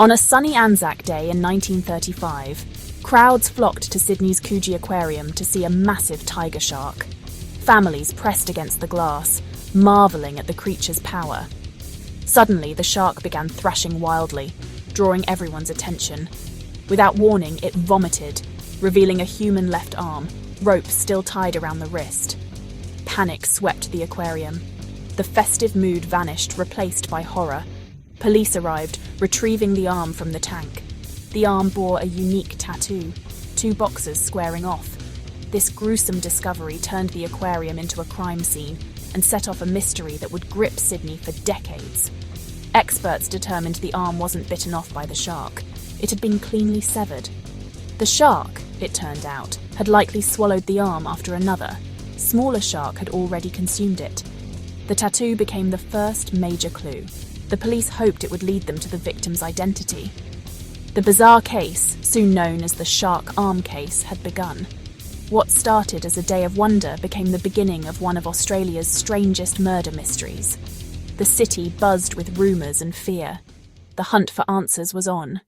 On a sunny Anzac Day in 1935, crowds flocked to Sydney's Coogee Aquarium to see a massive tiger shark. Families pressed against the glass, marvelling at the creature's power. Suddenly, the shark began thrashing wildly, drawing everyone's attention. Without warning, it vomited, revealing a human left arm, rope still tied around the wrist. Panic swept the aquarium. The festive mood vanished, replaced by horror. Police arrived, retrieving the arm from the tank. The arm bore a unique tattoo, 2 boxes squaring off. This gruesome discovery turned the aquarium into a crime scene and set off a mystery that would grip Sydney for decades. Experts determined the arm wasn't bitten off by the shark. It had been cleanly severed. The shark, it turned out, had likely swallowed the arm after another. Smaller shark had already consumed it. The tattoo became the first major clue. The police hoped it would lead them to the victim's identity. The bizarre case, soon known as the shark arm case, had begun. What started as a day of wonder became the beginning of one of Australia's strangest murder mysteries. The city buzzed with rumours and fear. The hunt for answers was on.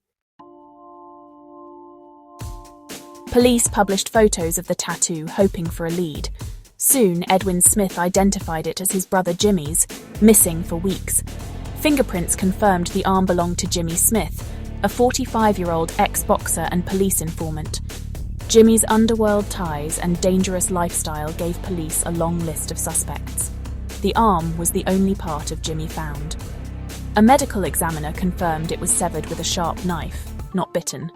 Police published photos of the tattoo, hoping for a lead. Soon, Edwin Smith identified it as his brother Jimmy's, missing for weeks. Fingerprints confirmed the arm belonged to Jimmy Smith, a 45-year-old ex-boxer and police informant. Jimmy's underworld ties and dangerous lifestyle gave police a long list of suspects. The arm was the only part of Jimmy found. A medical examiner confirmed it was severed with a sharp knife, not bitten.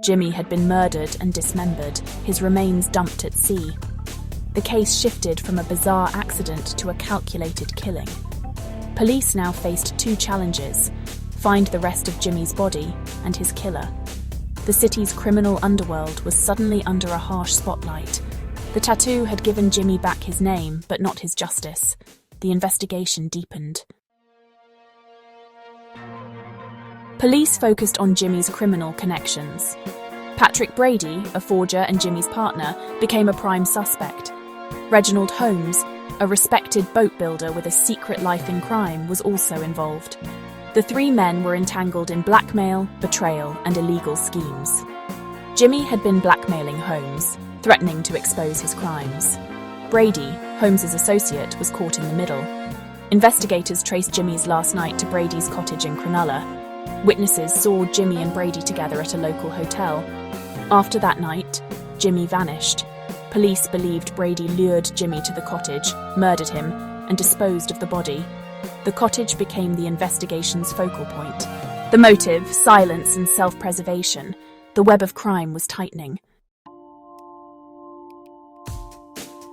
Jimmy had been murdered and dismembered, his remains dumped at sea. The case shifted from a bizarre accident to a calculated killing. Police now faced 2 challenges: find the rest of Jimmy's body and his killer. The city's criminal underworld was suddenly under a harsh spotlight. The tattoo had given Jimmy back his name, but not his justice. The investigation deepened. Police focused on Jimmy's criminal connections. Patrick Brady, a forger and Jimmy's partner, became a prime suspect. Reginald Holmes, a respected boat builder with a secret life in crime, was also involved. The 3 men were entangled in blackmail, betrayal, and illegal schemes. Jimmy had been blackmailing Holmes, threatening to expose his crimes. Brady, Holmes's associate, was caught in the middle. Investigators traced Jimmy's last night to Brady's cottage in Cronulla. Witnesses saw Jimmy and Brady together at a local hotel. After that night, Jimmy vanished. Police believed Brady lured Jimmy to the cottage, murdered him, and disposed of the body. The cottage became the investigation's focal point. The motive, silence and self-preservation. The web of crime was tightening.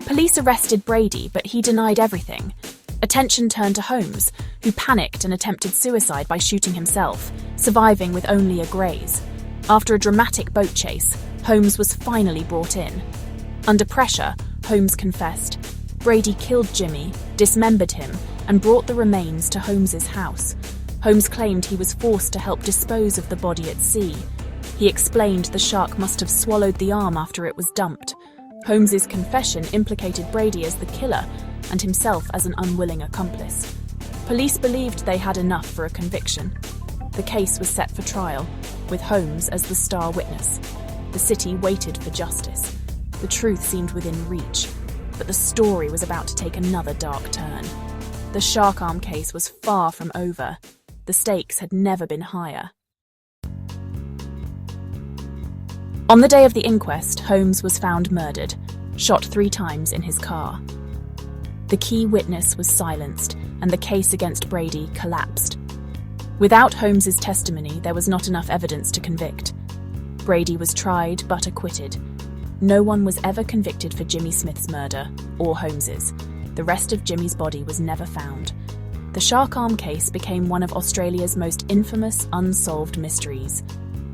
Police arrested Brady, but he denied everything. Attention turned to Holmes, who panicked and attempted suicide by shooting himself, surviving with only a graze. After a dramatic boat chase, Holmes was finally brought in. Under pressure, Holmes confessed. Brady killed Jimmy, dismembered him, and brought the remains to Holmes's house. Holmes claimed he was forced to help dispose of the body at sea. He explained the shark must have swallowed the arm after it was dumped. Holmes's confession implicated Brady as the killer and himself as an unwilling accomplice. Police believed they had enough for a conviction. The case was set for trial, with Holmes as the star witness. The city waited for justice. The truth seemed within reach, but the story was about to take another dark turn. The shark arm case was far from over. The stakes had never been higher. On the day of the inquest, Holmes was found murdered, shot 3 times in his car. The key witness was silenced, and the case against Brady collapsed. Without Holmes's testimony, there was not enough evidence to convict. Brady was tried but acquitted. No one was ever convicted for Jimmy Smith's murder, or Holmes's. The rest of Jimmy's body was never found. The shark arm case became one of Australia's most infamous unsolved mysteries.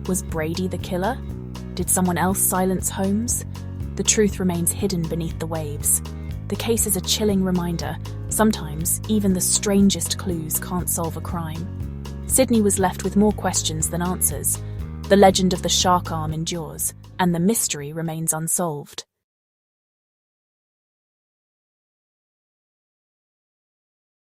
Was Brady the killer? Did someone else silence Holmes? The truth remains hidden beneath the waves. The case is a chilling reminder. Sometimes, even the strangest clues can't solve a crime. Sydney was left with more questions than answers. The legend of the shark arm endures, and the mystery remains unsolved.